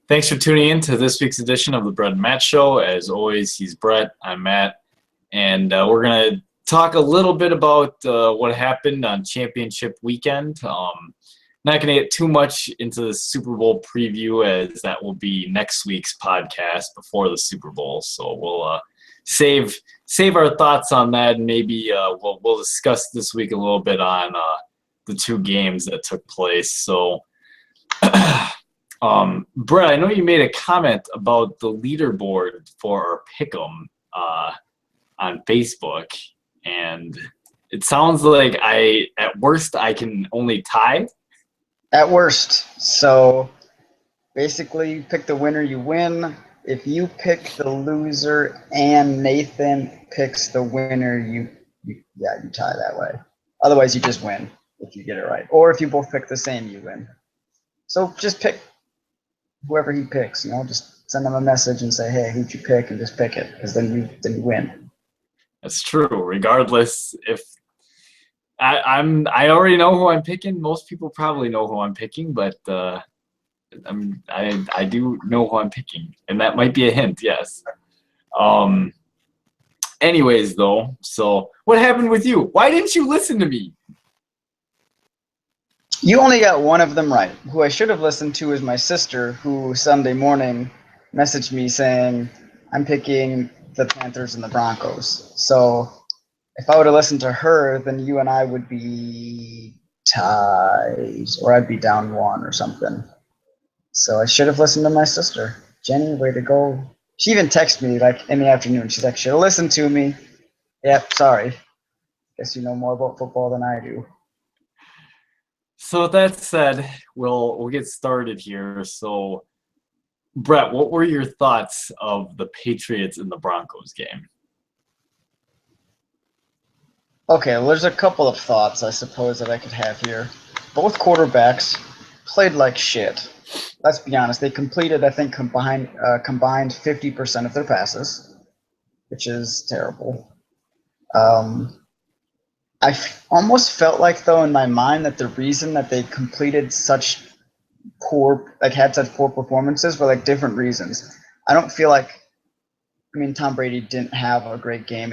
Thanks for tuning in to this week's edition of the Brett and Matt Show. As always, he's Brett, I'm Matt, and we're going to talk a little bit about what happened on championship weekend. Not going to get too much into the Super Bowl preview, as that will be next week's podcast before the Super Bowl. So we'll save our thoughts on that, and maybe we'll discuss this week a little bit on the two games that took place. So. Brett, I know you made a comment about the leaderboard for our Pick'em on Facebook, and it sounds like at worst, I can only tie. At worst. So basically, you pick the winner, you win. If you pick the loser and Nathan picks the winner, you tie that way. Otherwise, you just win if you get it right. Or if you both pick the same, you win. So just pick whoever he picks, just send him a message and say, hey, who'd you pick, and just pick it, because then you win. That's true. Regardless, if I already know who I'm picking. Most people probably know who I'm picking, but I do know who I'm picking, and that might be a hint. Yes. Anyways, though, so what happened with you? Why didn't you listen to me? You only got one of them right. Who I should have listened to is my sister, who Sunday morning messaged me saying, I'm picking the Panthers and the Broncos. So if I would have listened to her, then you and I would be tied, or I'd be down one or something. So I should have listened to my sister. Jenny, way to go. She even texted me like in the afternoon. She's like, should have listened to me. Yep, sorry. Guess you know more about football than I do. So with that said, we'll get started here. So, Brett, what were your thoughts of the Patriots and the Broncos game? Okay, well, there's a couple of thoughts I suppose that I could have here. Both quarterbacks played like shit. Let's be honest. They completed, I think, combined 50% of their passes, which is terrible. I almost felt like, though, in my mind, that the reason that they completed such had such poor performances were like different reasons. I don't feel like, Tom Brady didn't have a great game,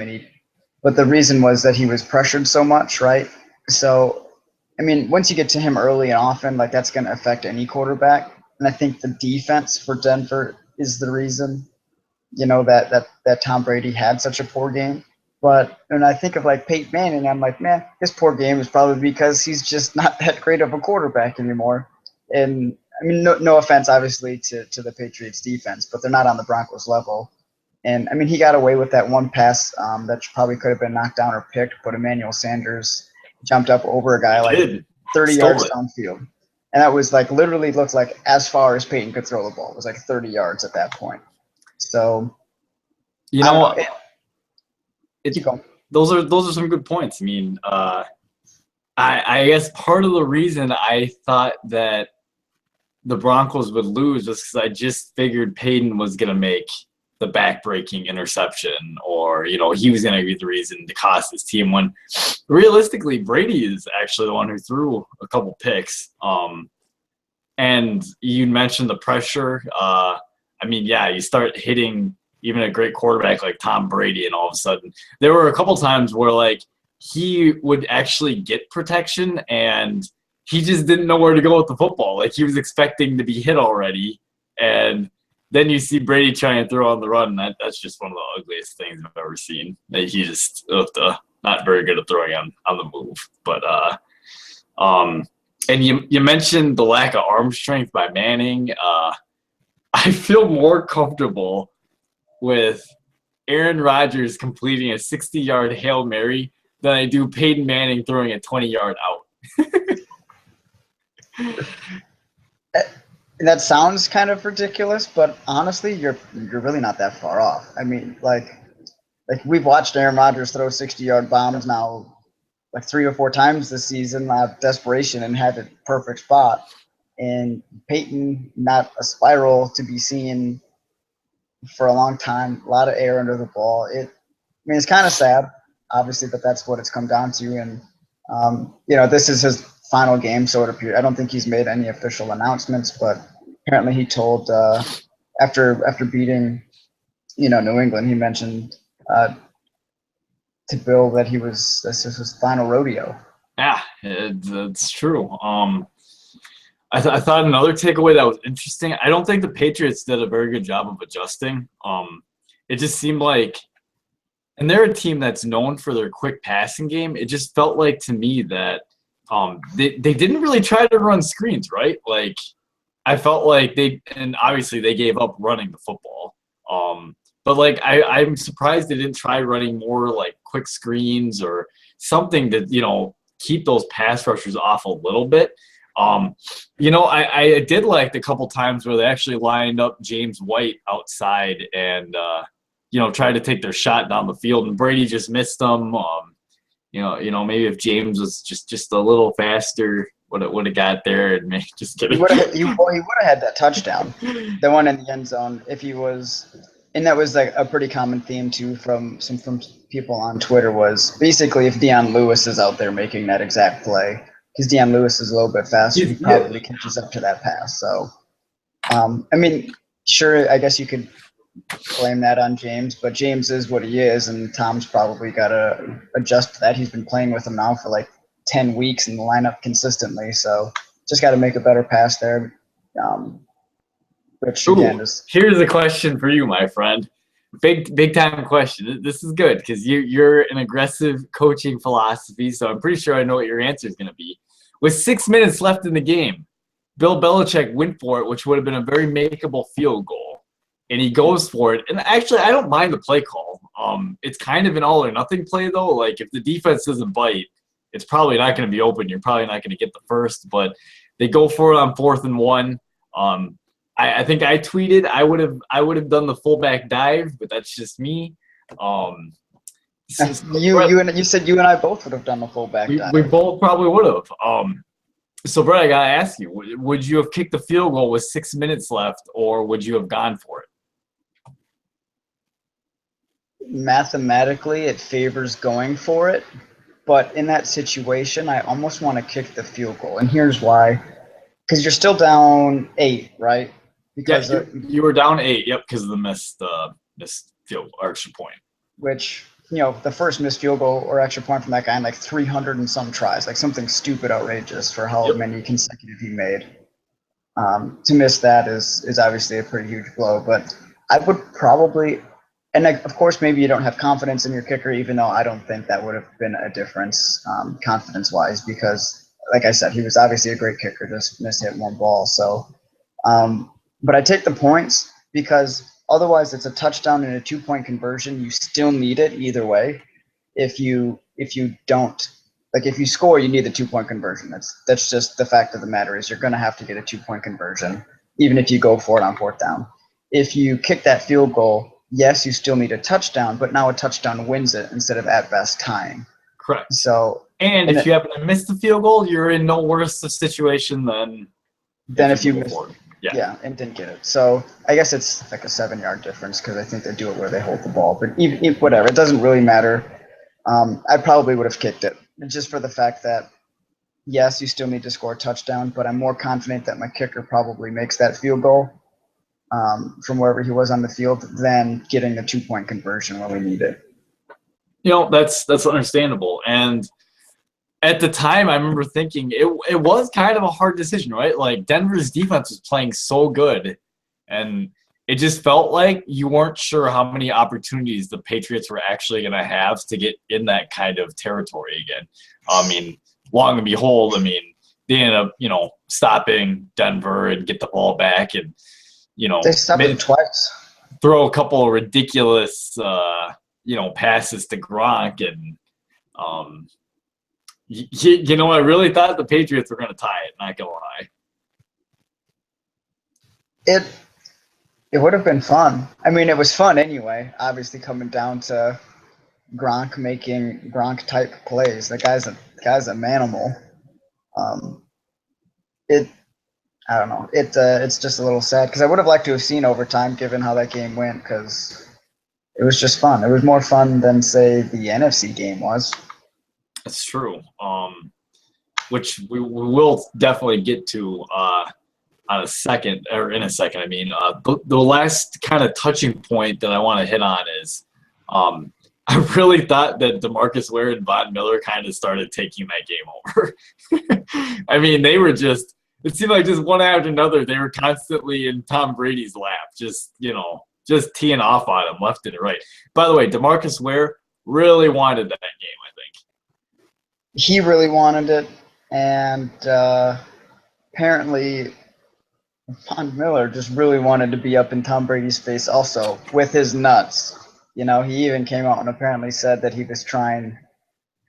but the reason was that he was pressured so much, right? So, once you get to him early and often, like that's going to affect any quarterback. And I think the defense for Denver is the reason, that Tom Brady had such a poor game. But when I think of like Peyton Manning, I'm like, man, his poor game is probably because he's just not that great of a quarterback anymore. And no offense, obviously, to the Patriots defense, but they're not on the Broncos level. And he got away with that one pass that probably could have been knocked down or picked, but Emmanuel Sanders jumped up over a guy like 30 yards downfield. And that was like literally looked like as far as Peyton could throw the ball. It was like 30 yards at that point. So, those are some good points. I guess part of the reason I thought that the Broncos would lose was because I just figured Peyton was going to make the back-breaking interception, or he was going to be the reason to cost his team, when realistically Brady is actually the one who threw a couple picks. And you mentioned the pressure. You start hitting even a great quarterback like Tom Brady, and all of a sudden there were a couple times where like he would actually get protection and he just didn't know where to go with the football. Like he was expecting to be hit already, and then you see Brady trying to throw on the run. And that's just one of the ugliest things I've ever seen. That he just not very good at throwing on the move. But and you mentioned the lack of arm strength by Manning. I feel more comfortable with Aaron Rodgers completing a 60-yard Hail Mary than I do Peyton Manning throwing a 20-yard out. That sounds kind of ridiculous, but honestly, you're really not that far off. Like we've watched Aaron Rodgers throw 60-yard bombs now like 3 or 4 times this season out of desperation and had a perfect spot. And Peyton, not a spiral to be seen for a long time. A lot of air under the ball. It's kind of sad, obviously, but that's what it's come down to. And this is his final game, so it appears. I don't think he's made any official announcements, but apparently he told after beating New England, he mentioned to Bill that this was his final rodeo. Yeah, it's true. I thought another takeaway that was interesting. I don't think the Patriots did a very good job of adjusting. It just seemed like, and they're a team that's known for their quick passing game. It just felt like to me that they didn't really try to run screens, right? Like I felt like and obviously they gave up running the football. But like I'm surprised they didn't try running more like quick screens or something to keep those pass rushers off a little bit. I did like the couple times where they actually lined up James White outside and tried to take their shot down the field, and Brady just missed them. Maybe if James was just a little faster, would have got there. And maybe just kidding. He would have had that touchdown, the one in the end zone, if he was. And that was like a pretty common theme too from people on Twitter, was basically if Deion Lewis is out there making that exact play, because Deion Lewis is a little bit faster, he probably catches up to that pass. So, sure, I guess you could blame that on James, but James is what he is, and Tom's probably got to adjust to that. He's been playing with him now for like 10 weeks in the lineup consistently, so just got to make a better pass there. Which again is. Here's a question for you, my friend. Big time question. This is good because you're an aggressive coaching philosophy, so I'm pretty sure I know what your answer is going to be. With 6 minutes left in the game, Bill Belichick went for it, which would have been a very makeable field goal, and he goes for it. And actually, I don't mind the play call. It's kind of an all or nothing play though. Like if the defense doesn't bite, it's probably not going to be open. You're probably not going to get the first, but they go for it on 4th and 1. I think I tweeted I would have done the fullback dive, but that's just me. You said you and I both would have done the fullback dive. We both probably would have. So Brett, I gotta ask you: would you have kicked the field goal with 6 minutes left, or would you have gone for it? Mathematically, it favors going for it, but in that situation, I almost want to kick the field goal, and here's why: because you're still down 8, right? Because you were down 8, yep, because of the missed field or extra point. Which, the first missed field goal or extra point from that guy in like 300 and some tries, like something stupid outrageous for how many consecutive he made. To miss that is obviously a pretty huge blow, but I would probably, and of course maybe you don't have confidence in your kicker, even though I don't think that would have been a difference confidence-wise, because like I said, he was obviously a great kicker, just mishit one ball. So, but I take the points because otherwise it's a touchdown and a 2-point conversion. You still need it either way. If you don't, like if you score, you need the 2-point conversion. That's just the fact of the matter, is you're going to have to get a 2-point conversion, even if you go for it on 4th down. If you kick that field goal, yes, you still need a touchdown, but now a touchdown wins it instead of at best tying. Correct. So, and if you happen to miss the field goal, you're in no worse a situation than if you miss. Yeah, and didn't get it. So I guess it's like a 7-yard difference, because I think they do it where they hold the ball. But even whatever, it doesn't really matter. I probably would have kicked it, just for the fact that, yes, you still need to score a touchdown, but I'm more confident that my kicker probably makes that field goal from wherever he was on the field than getting the 2-point conversion when we need it. That's understandable. And at the time, I remember thinking it was kind of a hard decision, right? Like Denver's defense was playing so good, and it just felt like you weren't sure how many opportunities the Patriots were actually going to have to get in that kind of territory again. I mean, long and behold, they ended up, stopping Denver and get the ball back, and they stopped him twice. Throw a couple of ridiculous, passes to Gronk, and I really thought the Patriots were going to tie it, not going to lie. It would have been fun. It was fun anyway, obviously, coming down to Gronk making Gronk-type plays. The guy's a manimal. I don't know. It's just a little sad, because I would have liked to have seen overtime, given how that game went, because it was just fun. It was more fun than, say, the NFC game was. That's true. Which we will definitely get to on a second, or in a second, I mean, the last kind of touching point that I want to hit on is I really thought that DeMarcus Ware and Von Miller kind of started taking that game over. I mean, they were just, it seemed like just one after another, they were constantly in Tom Brady's lap, just, just teeing off on him left and right. By the way, DeMarcus Ware really wanted that game, I think. He really wanted it, and apparently Von Miller just really wanted to be up in Tom Brady's face also with his nuts. He even came out and apparently said that he was trying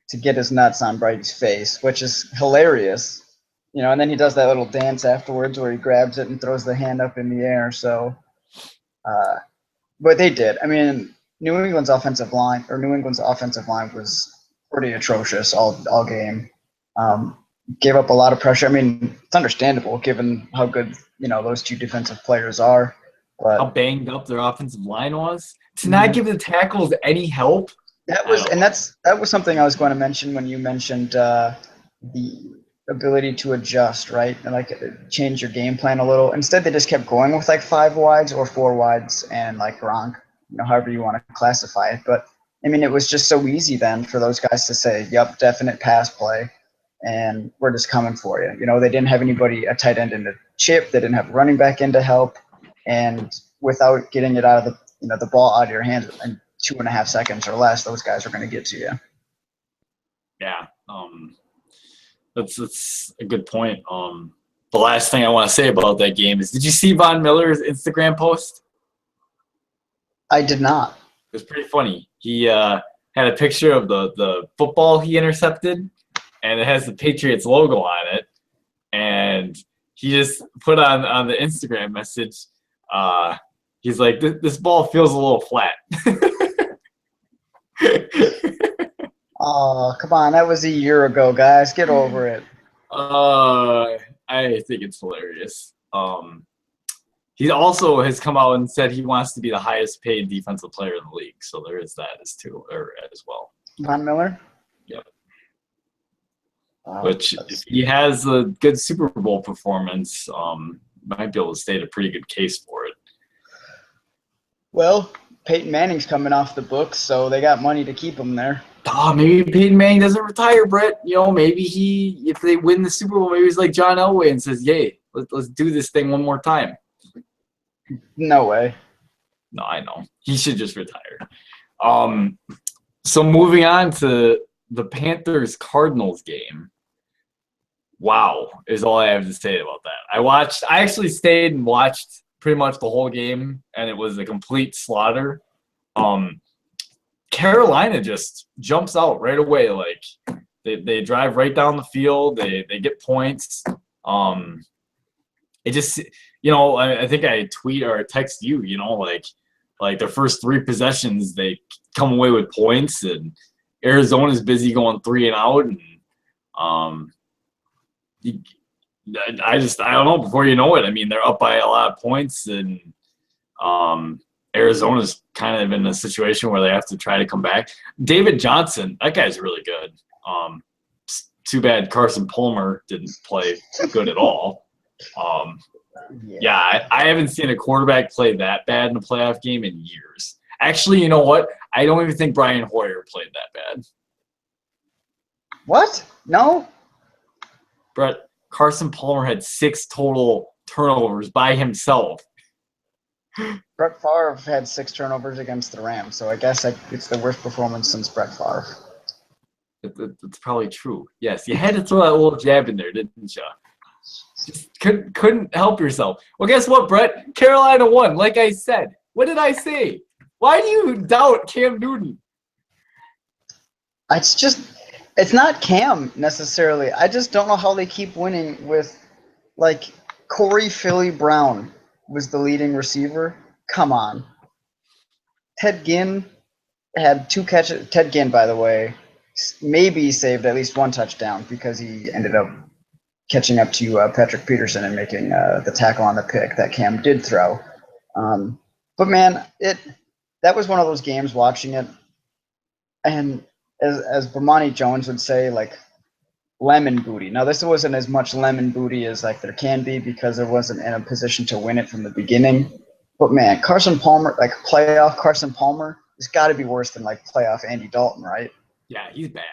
to get his nuts on Brady's face, which is hilarious. And then he does that little dance afterwards where he grabs it and throws the hand up in the air. So, but they did. I mean, New England's offensive line was pretty atrocious all game. Gave up a lot of pressure. I mean, it's understandable given how good those two defensive players are. But how banged up their offensive line was to not give the tackles any help. That was something I was going to mention when you mentioned the ability to adjust, right, and like change your game plan a little. Instead, they just kept going with like 5 wides or 4 wides and like Gronk, however you want to classify it. But I mean, it was just so easy then for those guys to say, "Yep, definite pass play." And we're just coming for you. They didn't have anybody, a tight end in the chip. They didn't have a running back in to help. And without getting it out of the ball out of your hands in 2.5 seconds or less, those guys are going to get to you. Yeah. That's a good point. The last thing I want to say about that game is, did you see Von Miller's Instagram post? I did not. It was pretty funny. He had a picture of the football he intercepted, and it has the Patriots logo on it. And he just put on the Instagram message, he's like, this ball feels a little flat. Oh, come on. That was a year ago, guys. Get over it. I think it's hilarious. He also has come out and said he wants to be the highest paid defensive player in the league. So there is that as well. Von Miller? Yep. Which, if he has a good Super Bowl performance, might be able to state a pretty good case for it. Well, Peyton Manning's coming off the books, so they got money to keep him there. Maybe Peyton Manning doesn't retire, Brett. Maybe if they win the Super Bowl, maybe he's like John Elway and says, "Yay, let's do this thing one more time." No way. No, I know. He should just retire. So moving on to the Panthers-Cardinals game. Wow, is all I have to say about that. I actually stayed and watched pretty much the whole game, and it was a complete slaughter. Carolina just jumps out right away. Like they drive right down the field. They get points. It just, I think I tweet or text you, like their first 3 possessions, they come away with points, and Arizona's busy going 3 and out. And I don't know, before you know it, I mean, they're up by a lot of points, and Arizona's kind of in a situation where they have to try to come back. David Johnson, that guy's really good. Too bad Carson Palmer didn't play good at all. Yeah, I haven't seen a quarterback play that bad in a playoff game in years. Actually, you know what? I don't even think Brian Hoyer played that bad. What? No? Brett, Carson Palmer had 6 total turnovers by himself. Brett Favre had 6 turnovers against the Rams, so I guess it's the worst performance since Brett Favre. It's probably true. Yes, you had to throw that little jab in there, didn't you? Just couldn't help yourself. Well, guess what, Brett? Carolina won, like I said. What did I say? Why do you doubt Cam Newton? It's not Cam necessarily. I just don't know how they keep winning with, like, Corey Philly Brown was the leading receiver. Come on. Ted Ginn had 2 catches. Ted Ginn, by the way, maybe saved at least 1 touchdown because he ended up catching up to Patrick Peterson and making the tackle on the pick that Cam did throw. But, man, that was one of those games watching it. And as Bomani Jones would say, like, lemon booty. Now, this wasn't as much lemon booty as like there can be because it wasn't in a position to win it from the beginning. But man, Carson Palmer, like playoff Carson Palmer, has got to be worse than like playoff Andy Dalton, right? Yeah, he's bad.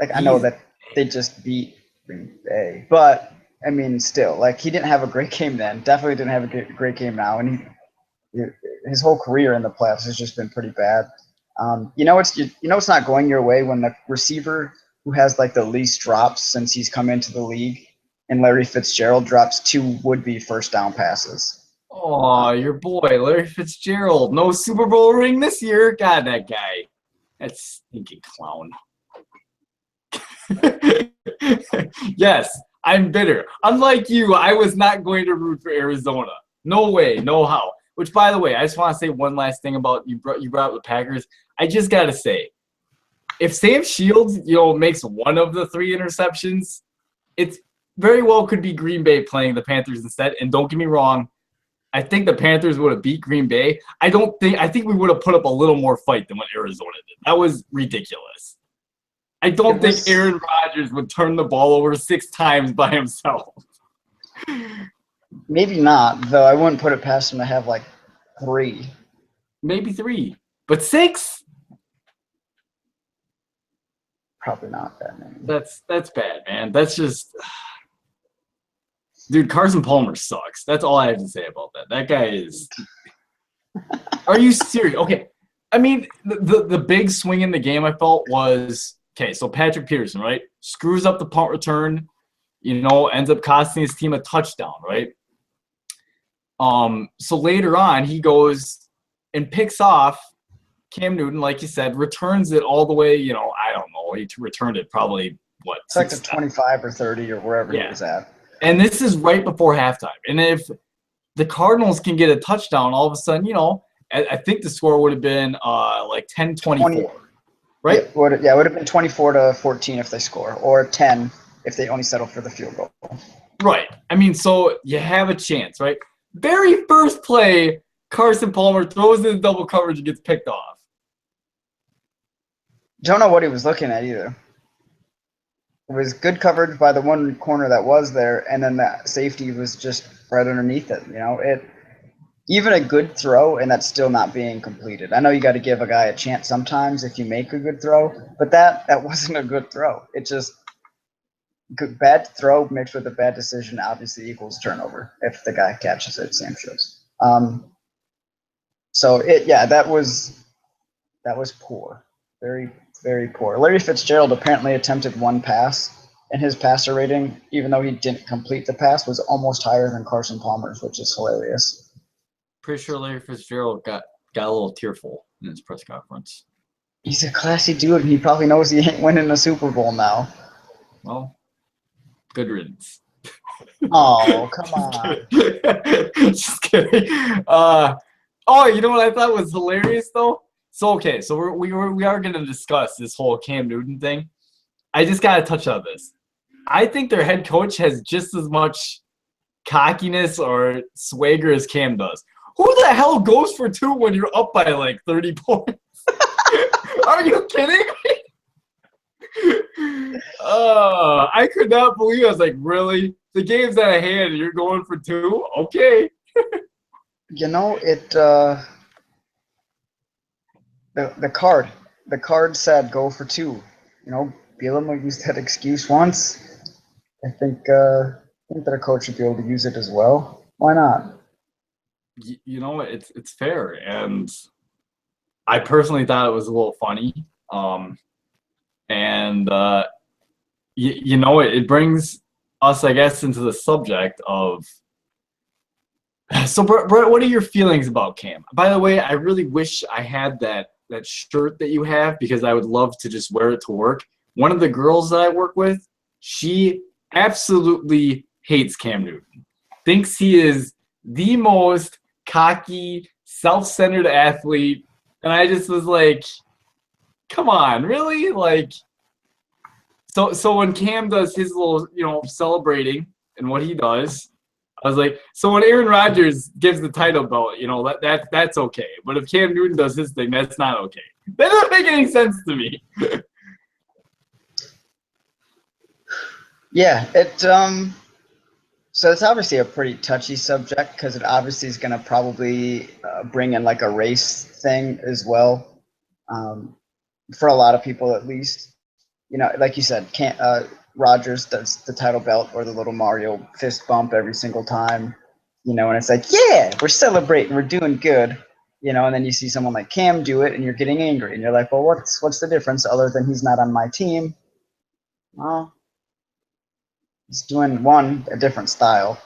Like I know He's that they just beat Green Bay, but I mean, still, like he didn't have a great game then. Definitely didn't have a great game now, and his whole career in the playoffs has just been pretty bad. It's not going your way when the receiver who has like the least drops since he's come into the league, and Larry Fitzgerald drops 2 would-be first down passes. Oh, your boy, Larry Fitzgerald. No Super Bowl ring this year. God, that guy. That stinking clown. Yes, I'm bitter. Unlike you, I was not going to root for Arizona. No way, no how. Which, by the way, I just want to say one last thing about you brought up the Packers. I just got to say, if Sam Shields, makes one of the 3 interceptions, it very well could be Green Bay playing the Panthers instead. And don't get me wrong, I think the Panthers would have beat Green Bay. I think we would have put up a little more fight than what Arizona did. That was ridiculous. I don't think Aaron Rodgers would turn the ball over 6 times by himself. Maybe not, though. I wouldn't put it past him to have like 3. Maybe 3, but 6? Probably not that many. That's bad, man. That's just, dude. Carson Palmer sucks. That's all I have to say about that. That guy is. Are you serious? Okay, I mean the big swing in the game I felt was okay. So Patrick Peterson, right, screws up the punt return. Ends up costing his team a touchdown, right? So later on, he goes and picks off Cam Newton, like you said, returns it all the way, I don't know. He returned it probably, what? It's like the 25 or 30 or wherever he was at. And this is right before halftime. And if the Cardinals can get a touchdown, all of a sudden, I think the score would have been like 10-24, right? It would have been 24-14 if they score, or 10 if they only settle for the field goal. Right. I mean, so you have a chance, right? Very first play, Carson Palmer throws in double coverage and gets picked off. Don't know what he was looking at either. It was good coverage by the one corner that was there, and then that safety was just right underneath it. Even a good throw, and that's still not being completed. I know you got to give a guy a chance sometimes if you make a good throw, but that wasn't a good throw. It just bad throw mixed with a bad decision obviously equals turnover if the guy catches it. Sam shows. That was poor, very very poor. Larry Fitzgerald apparently attempted 1 pass, and his passer rating, even though he didn't complete the pass, was almost higher than Carson Palmer's, which is hilarious. Pretty sure Larry Fitzgerald got a little tearful in his press conference. He's a classy dude, and he probably knows he ain't winning a Super Bowl now. Well, good riddance. Oh, come on. Just kidding. You know what I thought was hilarious, though? So we are going to discuss this whole Cam Newton thing. I just got to touch on this. I think their head coach has just as much cockiness or swagger as Cam does. Who the hell goes for 2 when you're up by like 30 points? Are you kidding me? I could not believe it. I was like, really? The game's at hand and you're going for 2? Okay. The card said go for 2. Bielema used that excuse once. I think that a coach should be able to use it as well. Why not? It's fair, and I personally thought it was a little funny. It brings us, I guess, into the subject of. So, Brett, what are your feelings about Cam? By the way, I really wish I had that shirt that you have because I would love to just wear it to work. One of the girls that I work with, she absolutely hates Cam Newton. Thinks he is the most cocky, self-centered athlete. And I just was like, come on, really? Like, so when Cam does his little, celebrating and what he does, I was like, so when Aaron Rodgers gives the title belt, that's okay. But if Cam Newton does his thing, that's not okay. That doesn't make any sense to me. Yeah, so it's obviously a pretty touchy subject because it obviously is going to probably bring in like a race thing as well, um, for a lot of people at least. You know, like you said, can't Rogers does the title belt or the little Mario fist bump every single time. You know, and it's like, yeah, we're celebrating, we're doing good. You know, and then you see someone like Cam do it, and you're getting angry, and you're like, well, what's the difference other than he's not on my team? Well, he's doing one a different style,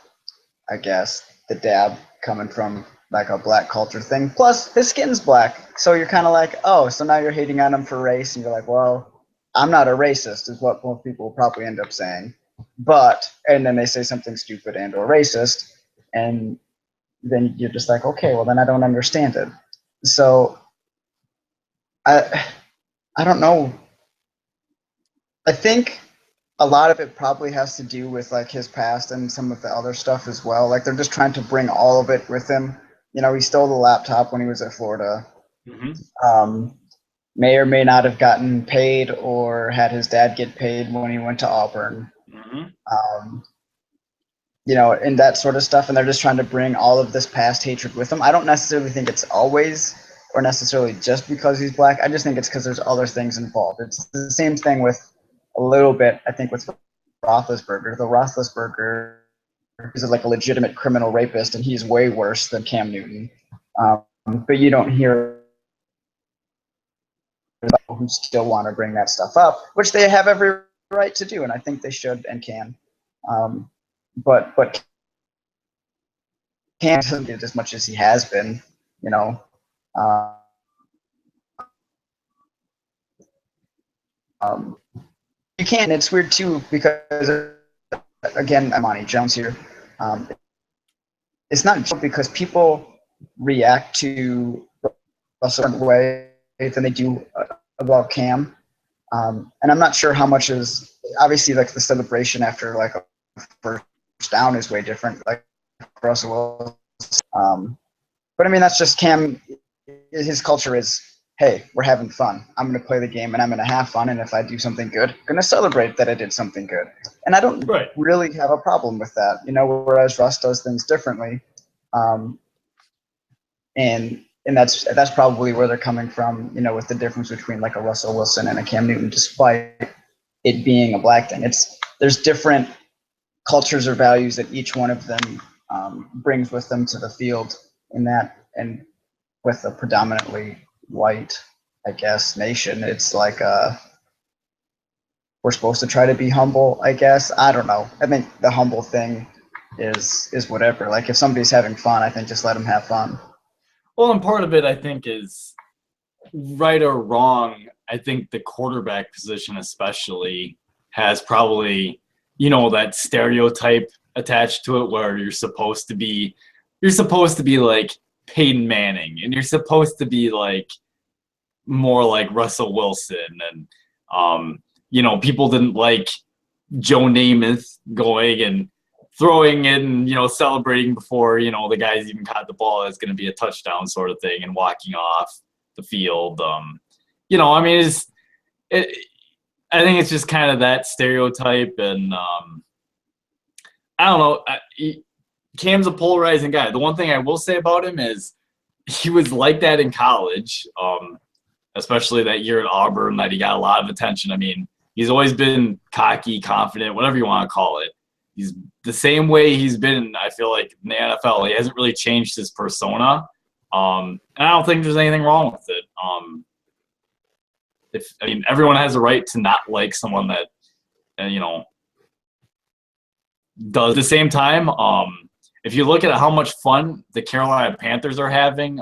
I guess. The dab coming from like a black culture thing. Plus, his skin's black, so you're kind of like, oh, so now you're hating on him for race, and you're like, well, I'm not a racist, is what most people will probably end up saying. But and then they say something stupid and or racist, and then you're just like, okay, well then I don't understand it. So I I don't know. I think a lot of it probably has to do with like his past and some of the other stuff as well. Like they're just trying to bring all of it with him. You know, he stole the laptop when he was at Florida. Mm-hmm. Um, may or may not have gotten paid or had his dad get paid when he went to Auburn. Mm-hmm. Um, you know, and that sort of stuff. And they're just trying to bring all of this past hatred with him. I don't necessarily think it's always or necessarily just because he's black. I just think it's because there's other things involved. It's the same thing with a little bit, I think, with Roethlisberger. The Roethlisberger is like a legitimate criminal rapist, and he's way worse than Cam Newton. Um, but you don't hear people who still want to bring that stuff up, which they have every right to do, and I think they should and can. Um, but Cam doesn't get as much as he has been, you know. Um, you can. It's weird too because again, I'm Monty Jones here. Um, it's not just because people react to a certain way than they do about Cam. And I'm not sure how much is obviously like the celebration after like a first down is way different. Like Russell Wilson. But I mean, that's just Cam. His culture is, hey, we're having fun. I'm going to play the game and I'm going to have fun. And if I do something good, I'm going to celebrate that I did something good. And I don't Right. really have a problem with that, you know, whereas Russ does things differently. Um, and that's probably where they're coming from, you know, with the difference between like a Russell Wilson and a Cam Newton, despite it being a black thing. There's different cultures or values that each one of them brings with them to the field in that, and with a predominantly white, I guess, nation, it's like we're supposed to try to be humble, I guess. I don't know. I think the humble thing is whatever. Like if somebody's having fun, I think just let them have fun. Well, and part of it, I think, is right or wrong. I think the quarterback position, especially, has probably, that stereotype attached to it where you're supposed to be like Peyton Manning, and you're supposed to be like more like Russell Wilson, and people didn't like Joe Namath going and throwing in, celebrating before, the guys even caught the ball. It's going to be a touchdown sort of thing and walking off the field. I mean, I think it's just kind of that stereotype. And I don't know. Cam's a polarizing guy. The one thing I will say about him is he was like that in college, especially that year at Auburn that he got a lot of attention. I mean, he's always been cocky, confident, whatever you want to call it. He's the same way he's been, I feel like, in the NFL. He hasn't really changed his persona. And I don't think there's anything wrong with it. Everyone has a right to not like someone that, does at the same time. If you look at how much fun the Carolina Panthers are having,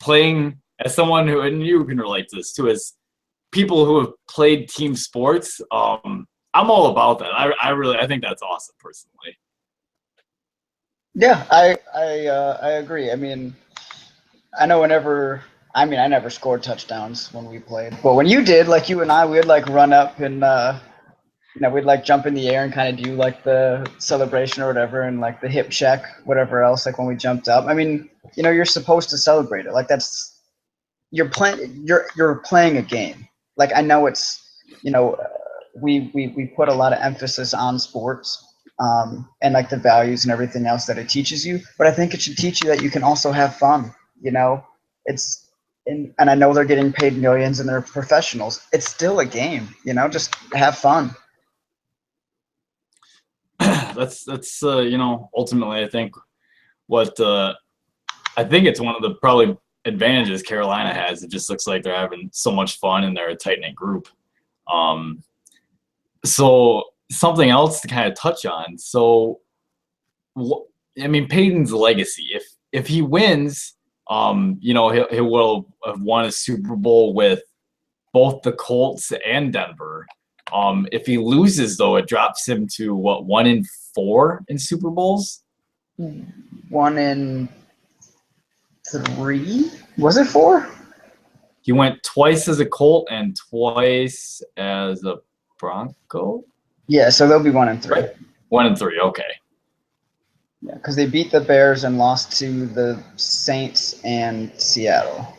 playing as someone who, and you can relate to this too, as people who have played team sports, I'm all about that. I think that's awesome personally. Yeah, I agree. I mean, I know whenever I never scored touchdowns when we played, but when you did, like you and I, we'd like run up and we'd like jump in the air and kind of do like the celebration or whatever, and like the hip check, whatever else. Like when we jumped up, I mean, you're supposed to celebrate it. Like that's you're playing a game. Like I know it's you know we put a lot of emphasis on sports, and like the values and everything else that it teaches you. But I think it should teach you that you can also have fun. You know, it's and I know they're getting paid millions and they're professionals. It's still a game. You know, just have fun. That's ultimately I think what I think it's one of the probably advantages Carolina has. It just looks like they're having so much fun and they're a tight knit group. Um, so something else to kind of touch on. So, I mean, Peyton's legacy. If he wins, he will have won a Super Bowl with both the Colts and Denver. If he loses, though, it drops him to what, 1-4 in Super Bowls? 1-3? Was it 4? He went twice as a Colt and twice as a Bronco. Yeah, so they'll be 1-3. Right. 1-3. Okay. Yeah, because they beat the Bears and lost to the Saints and Seattle.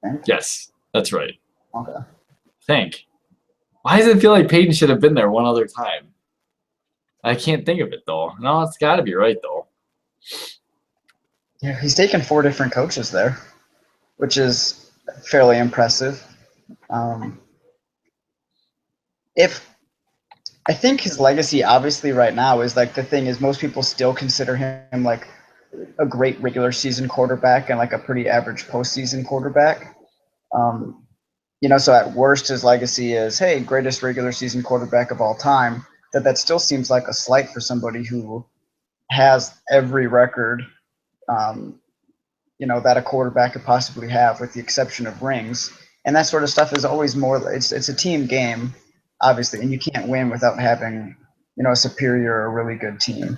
Okay. Yes, that's right. Okay. Think. Why does it feel like Peyton should have been there one other time? I can't think of it though. No, it's got to be right though. Yeah, he's taken 4 different coaches there, which is fairly impressive. If I think his legacy, obviously, right now is like the thing is most people still consider him like a great regular season quarterback and like a pretty average postseason quarterback. So at worst, his legacy is, hey, greatest regular season quarterback of all time. That still seems like a slight for somebody who has every record, that a quarterback could possibly have, with the exception of rings. And that sort of stuff is always more. It's a team game, obviously, and you can't win without having, a superior or really good team.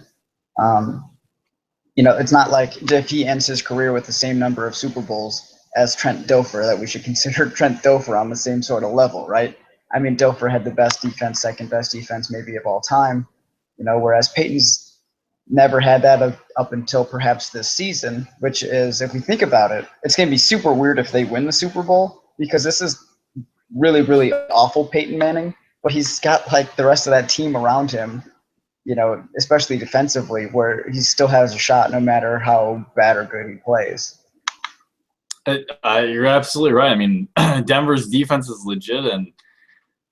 It's not like if he ends his career with the same number of Super Bowls as Trent Dilfer that we should consider Trent Dilfer on the same sort of level, right? I mean, Dilfer had the best defense, second best defense maybe of all time, whereas Peyton's never had that up until perhaps this season, which is, if we think about it, it's going to be super weird if they win the Super Bowl, because this is really, really awful Peyton Manning, but he's got like the rest of that team around him, especially defensively, where he still has a shot no matter how bad or good he plays. You're absolutely right. I mean, Denver's defense is legit, and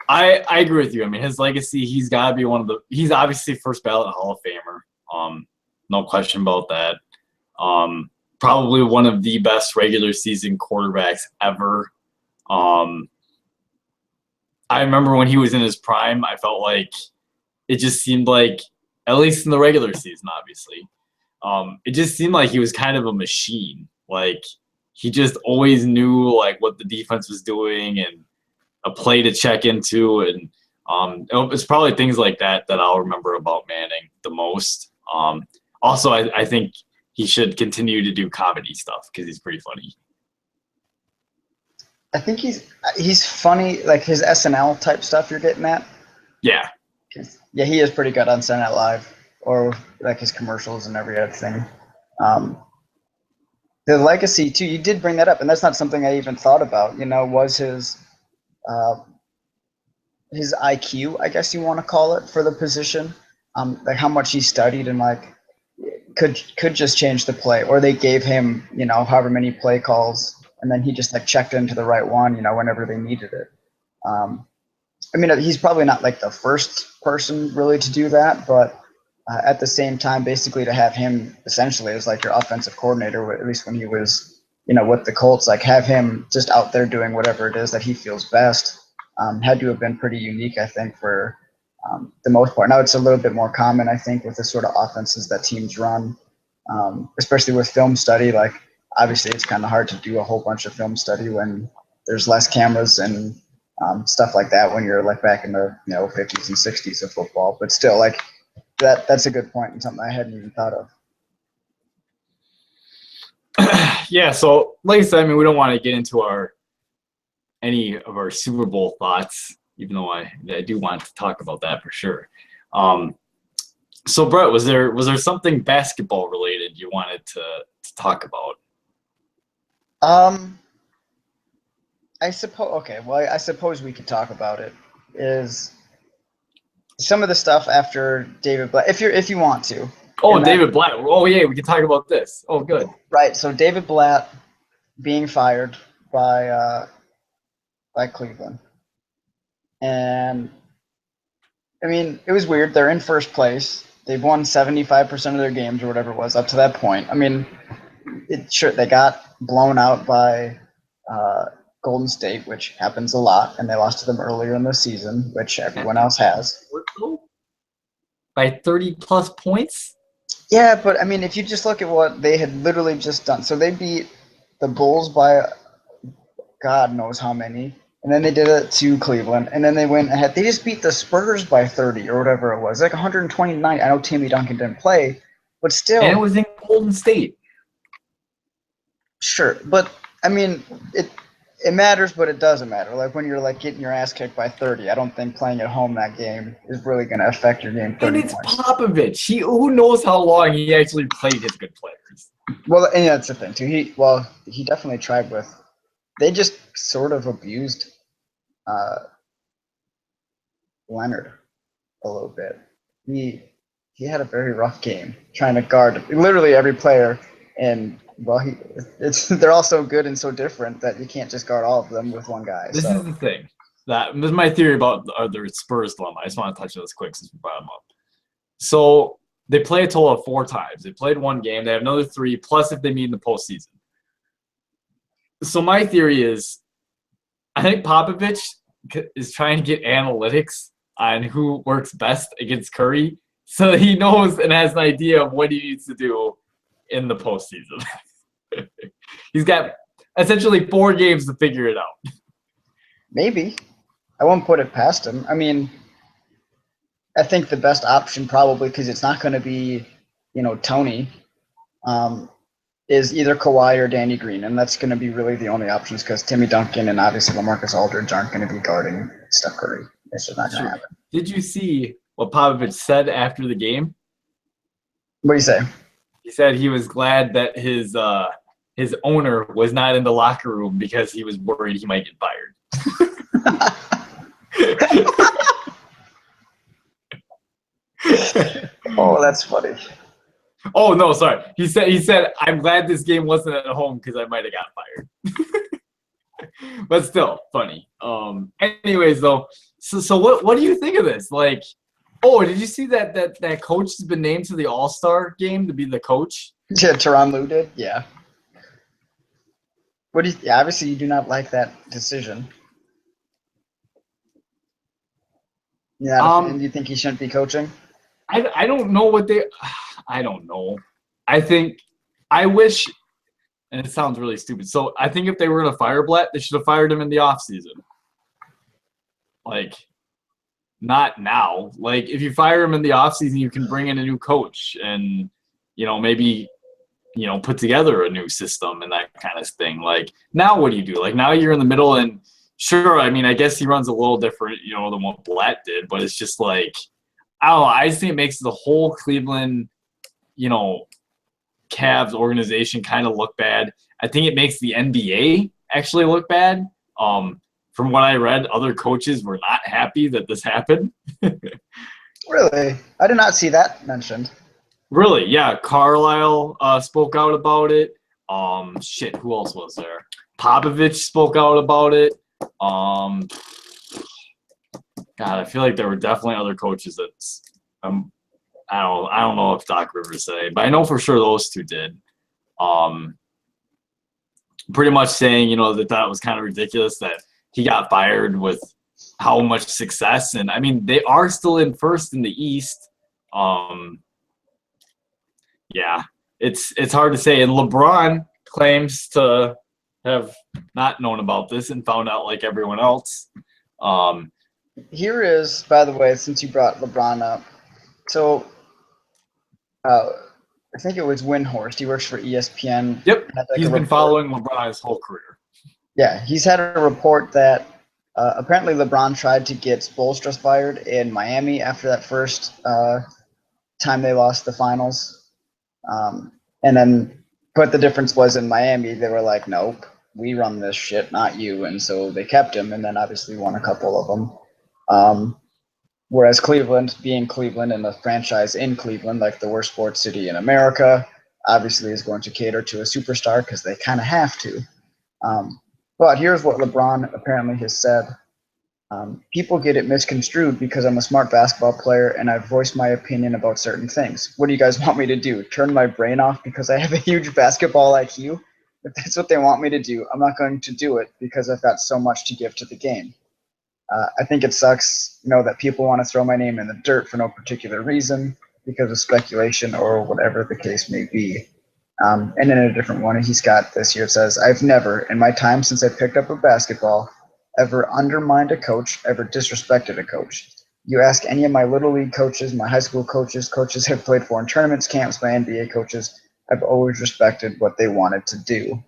I agree with you. I mean, his legacy, he's got to be he's obviously first ballot Hall of Famer. No question about that. Probably one of the best regular season quarterbacks ever. I remember when he was in his prime, I felt like it just seemed like, at least in the regular season, obviously, it just seemed like he was kind of a machine. Like, he just always knew like what the defense was doing and a play to check into, and it's probably things like that I'll remember about Manning the most. Also, I think he should continue to do comedy stuff because he's pretty funny. I think he's funny, like his SNL type stuff you're getting at. Yeah. Yeah, he is pretty good on Saturday Night Live, or like his commercials and every other thing. The legacy too, you did bring that up, and that's not something I even thought about. Was his IQ, I guess you want to call it, for the position, like how much he studied and like could just change the play, or they gave him however many play calls, and then he just like checked into the right one whenever they needed it. I mean, he's probably not like the first person really to do that, but at the same time, basically to have him essentially as like your offensive coordinator, at least when he was, with the Colts, like have him just out there doing whatever it is that he feels best, had to have been pretty unique, I think, for the most part. Now it's a little bit more common, I think, with the sort of offenses that teams run, especially with film study. Like, obviously, it's kind of hard to do a whole bunch of film study when there's less cameras and stuff like that when you're like back in the 50s and 60s of football. But still, like that's a good point and something I hadn't even thought of. Yeah, so like I said, I mean, we don't want to get into any of our Super Bowl thoughts, even though I do want to talk about that for sure. So Brett, was there something basketball related you wanted to talk about? I suppose. Okay, well, I suppose we could talk about it. Is some of the stuff after David Blatt, if you want to, Oh, and that David Blatt. Oh, yeah, we can talk about this. Oh, good. right. So David Blatt being fired by Cleveland, and I mean it was weird. They're in first place. They've won 75% of their games or whatever it was up to that point. I mean, sure they got blown out by uh, Golden State, which happens a lot, and they lost to them earlier in the season, which everyone else has. By 30 plus points? Yeah, but I mean, if you just look at what they had literally just done, so they beat the Bulls by God knows how many, and then they did it to Cleveland, and then they went ahead. They just beat the Spurs by 30 or whatever it was, like 129. I know Timmy Duncan didn't play, but And it still, was in Golden State. sure. But I mean, it matters, but it doesn't matter. Like when you're like getting your ass kicked by 30, I don't think playing at home that game is really going to affect your game And 30 it's points. Popovich. Who knows how long he actually played his good players. Well, and that's the thing too. He definitely tried with. They just sort of abused uh, Leonard a little bit. He had a very rough game trying to guard literally every player, and well, they're all so good and so different that you can't just guard all of them with one guy. This So is the thing. This is my theory about the Spurs dilemma. I just want to touch on this quick since we brought them up. So they play a total of 4 times. They played one game. They have another 3, plus if they meet in the postseason. So my theory is, I think Popovich is trying to get analytics on who works best against Curry, so he knows and has an idea of what he needs to do in the postseason. He's got essentially 4 games to figure it out. maybe I won't put it past him. I mean, I think the best option probably because it's not going to be, Tony, is either Kawhi or Danny Green, and that's going to be really the only options because Timmy Duncan and obviously LaMarcus Aldridge aren't going to be guarding Steph Curry. It's just not going to happen. Did you see what Popovich said after the game? What do you say? He said he was glad that his owner was not in the locker room because he was worried he might get fired. Oh, that's funny. Oh no, sorry. He said I'm glad this game wasn't at home because I might have got fired. But still funny. Anyways though, so what do you think of this? Like, oh, did you see that coach has been named to the All-Star game to be the coach? Yeah, Tyronn Lue did. Yeah. What do you? Yeah, obviously, you do not like that decision. Yeah, and you think he shouldn't be coaching? I don't know what they. I don't know. I think I wish, and it sounds really stupid. So I think if they were going to fire Blatt, they should have fired him in the offseason. Like, not now. Like, if you fire him in the offseason, you can bring in a new coach and, maybe, put together a new system and that kind of thing. Like, now what do you do? Like, now you're in the middle and sure, I mean, I guess he runs a little different, than what Blatt did, but it's just like, I don't know. I just think it makes the whole Cleveland, Cavs organization kind of look bad. I think it makes the NBA actually look bad. From what I read, other coaches were not happy that this happened. Really? I did not see that mentioned. Really? Yeah. Carlisle spoke out about it. Who else was there? Popovich spoke out about it. God, I feel like there were definitely other coaches that I don't know if Doc Rivers said, but I know for sure those two did. Pretty much saying, that was kind of ridiculous that he got fired with how much success. And I mean, they are still in first in the East. Yeah, it's hard to say. And LeBron claims to have not known about this and found out like everyone else. Here is, by the way, since you brought LeBron up, so I think it was Windhorst. He works for ESPN. Yep, he's been following LeBron his whole career. Yeah, he's had a report that apparently LeBron tried to get Spoelstra fired in Miami after that first time they lost the finals. And then, but the difference was in Miami, they were like, nope, we run this shit, not you. And so they kept him, and then obviously won a couple of them. Whereas Cleveland, being Cleveland and a franchise in Cleveland, like the worst sports city in America, obviously is going to cater to a superstar because they kind of have to. But here's what LeBron apparently has said. People get it misconstrued because I'm a smart basketball player and I've voiced my opinion about certain things. What do you guys want me to do? Turn my brain off because I have a huge basketball IQ? If that's what they want me to do, I'm not going to do it because I've got so much to give to the game. I think it sucks, that people want to throw my name in the dirt for no particular reason because of speculation or whatever the case may be. And in a different one, he's got this here. It says, I've never, in my time since I picked up a basketball, ever undermined a coach, ever disrespected a coach. You ask any of my little league coaches, my high school coaches have played for in tournaments, camps, my NBA coaches, I've always respected what they wanted to do.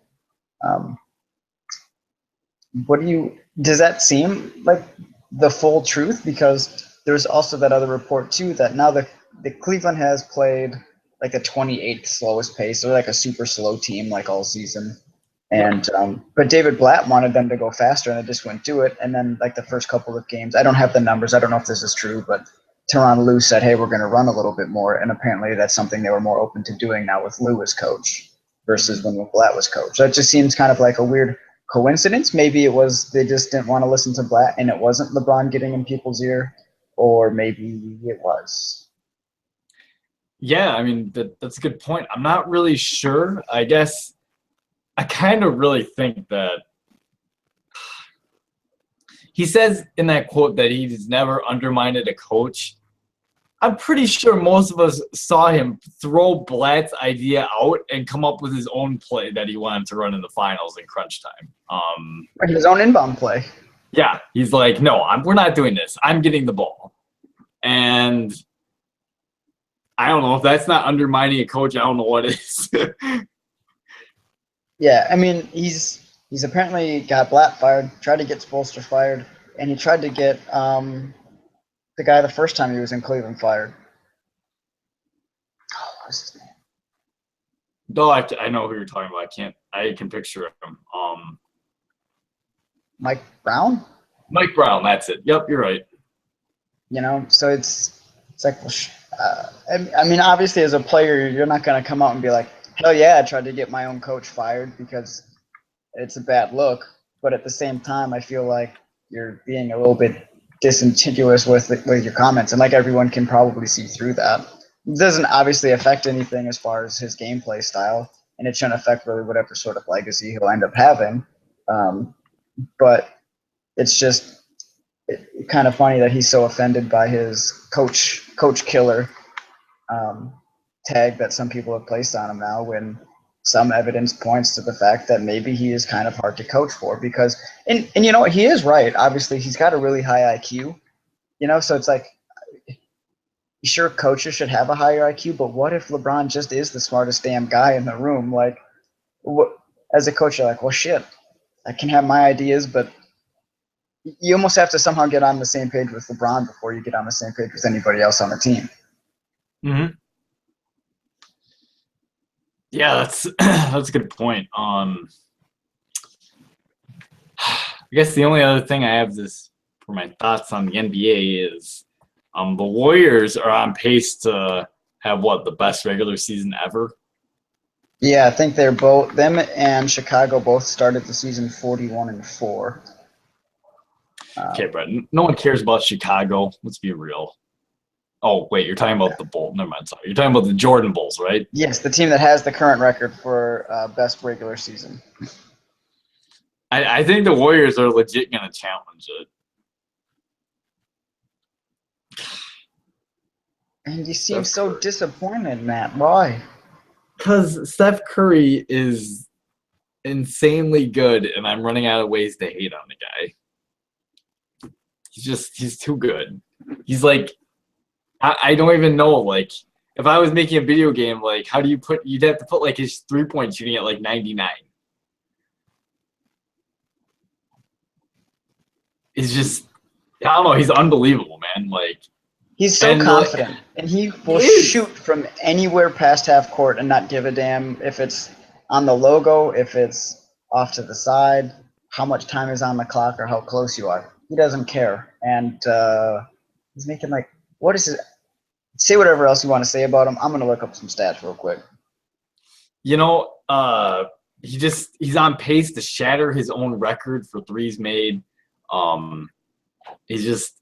Does that seem like the full truth? Because there's also that other report too that now the Cleveland has played like the 28th slowest pace. They're like a super slow team like all season. And but David Blatt wanted them to go faster and they just wouldn't do it. And then like the first couple of games, I don't have the numbers. I don't know if this is true, but Tyronn Lue said, hey, we're going to run a little bit more. And apparently that's something they were more open to doing now with Lue as coach versus when Blatt was coach. That just seems kind of like a weird coincidence. Maybe it was they just didn't want to listen to Blatt and it wasn't LeBron getting in people's ear, or maybe it was. Yeah, I mean, that's a good point. I'm not really sure. I guess I kind of really think that he says in that quote that he's never undermined a coach. I'm pretty sure most of us saw him throw Blatt's idea out and come up with his own play that he wanted to run in the finals in crunch time. His own inbound play. Yeah, he's like, no, we're not doing this. I'm getting the ball. And I don't know if that's not undermining a coach. I don't know what is. Yeah, I mean, he's apparently got Blatt fired, tried to get Spoelstra fired, and he tried to get the guy the first time he was in Cleveland fired. Oh, what's his name? No, I know who you're talking about. I can picture him. Mike Brown? Mike Brown, that's it. Yep, you're right. So it's like, I mean, obviously as a player, you're not going to come out and be like, hell yeah, I tried to get my own coach fired because it's a bad look. But at the same time, I feel like you're being a little bit disingenuous with your comments, and like everyone can probably see through that. It doesn't obviously affect anything as far as his gameplay style, and it shouldn't affect really whatever sort of legacy he'll end up having. But it's just kind of funny that he's so offended by his coach killer tag that some people have placed on him now, when some evidence points to the fact that maybe he is kind of hard to coach for because, and you know what, he is right. Obviously, he's got a really high IQ, so it's like, sure, coaches should have a higher IQ, but what if LeBron just is the smartest damn guy in the room? Like, as a coach, you're like, well, shit, I can have my ideas, but you almost have to somehow get on the same page with LeBron before you get on the same page with anybody else on the team. Mm-hmm. Yeah, that's a good point. I guess the only other thing I have for my thoughts on the NBA is the Warriors are on pace to have the best regular season ever. Yeah, I think them and Chicago both started the season 41-4. Okay, Brett. No one cares about Chicago. Let's be real. Oh, wait, you're talking about the Bulls. Never mind, sorry. You're talking about the Jordan Bulls, right? Yes, the team that has the current record for best regular season. I think the Warriors are legit going to challenge it. And you seem so disappointed, Matt. Why? Because Steph Curry is insanely good, and I'm running out of ways to hate on the guy. He's too good. He's like, I don't even know, like, if I was making a video game, like, how do you'd have to put, like, his three-point shooting at, like, 99. He's just, I don't know, he's unbelievable, man. Like, he's so confident, and he will shoot from anywhere past half court and not give a damn if it's on the logo, if it's off to the side, how much time is on the clock or how close you are. He doesn't care. And he's making like, what is it? Say whatever else you want to say about him. I'm going to look up some stats real quick. You know, he's on pace to shatter his own record for threes made. He's just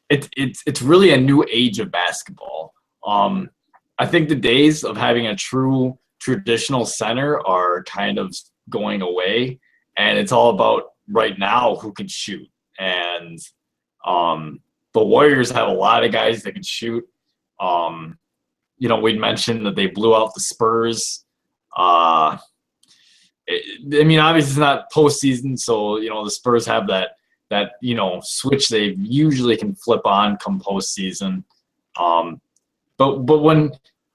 it's really a new age of basketball. I think the days of having a true traditional center are kind of going away, and it's all about right now who can shoot. And the Warriors have a lot of guys that can shoot. You know, we'd mentioned that they blew out the Spurs. I mean, obviously it's not postseason, so you know the Spurs have that you know switch they usually can flip on come postseason. But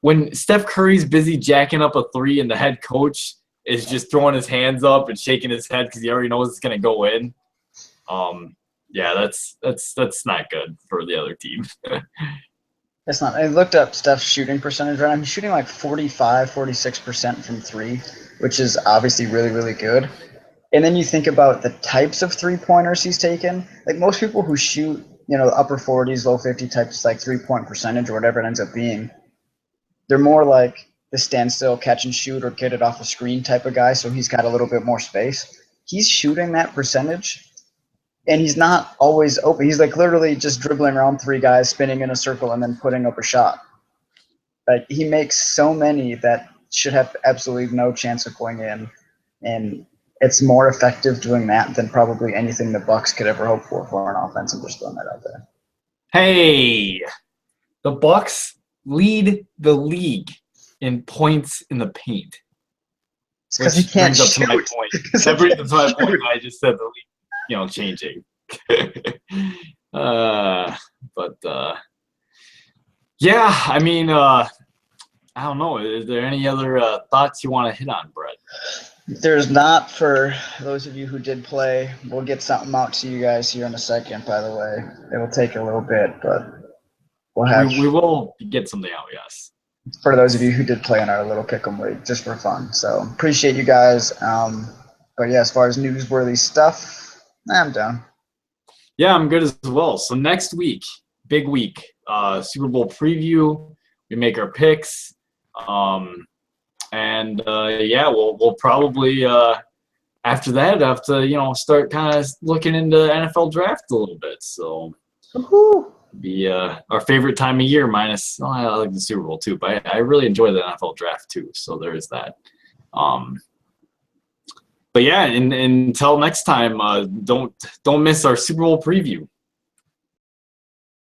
when Steph Curry's busy jacking up a three and the head coach is just throwing his hands up and shaking his head because he already knows it's gonna go in, yeah, that's not good for the other team. It's not. I looked up Steph's shooting percentage right now. He's shooting like 46% from three, which is obviously really, really good. And then you think about the types of three-pointers he's taken. Like most people who shoot, you know, the upper 40s, low 50 types, like three-point percentage or whatever it ends up being, they're more like the standstill, catch and shoot, or get it off a screen type of guy, so he's got a little bit more space. He's shooting that percentage, and he's not always open. He's like literally just dribbling around three guys, spinning in a circle, and then putting up a shot. Like he makes so many that should have absolutely no chance of going in, and it's more effective doing that than probably anything the Bucks could ever hope for an offense. I'm just throwing that out there. Hey, the Bucks lead the league in points in the paint. It's because he can't brings shoot. Up to my point. That brings up to my point. I just said the league, you know, changing. Yeah, I mean, I don't know. Is there any other thoughts you want to hit on, Brett? There's not. For those of you who did play. We'll get something out to you guys here in a second, by the way. It will take a little bit, but we'll have. We will get something out, yes. For those of you who did play in our little pick'em league, just for fun. So appreciate you guys. But yeah, as far as newsworthy stuff, I'm done. Yeah, I'm good as well. So next week, big week, Super Bowl preview. We make our picks. Yeah, we'll probably after that have to, you know, start kind of looking into NFL draft a little bit. So be our favorite time of year minus I like the Super Bowl too, but I really enjoy the NFL draft too. So there is that. But yeah, until next time, don't miss our Super Bowl preview.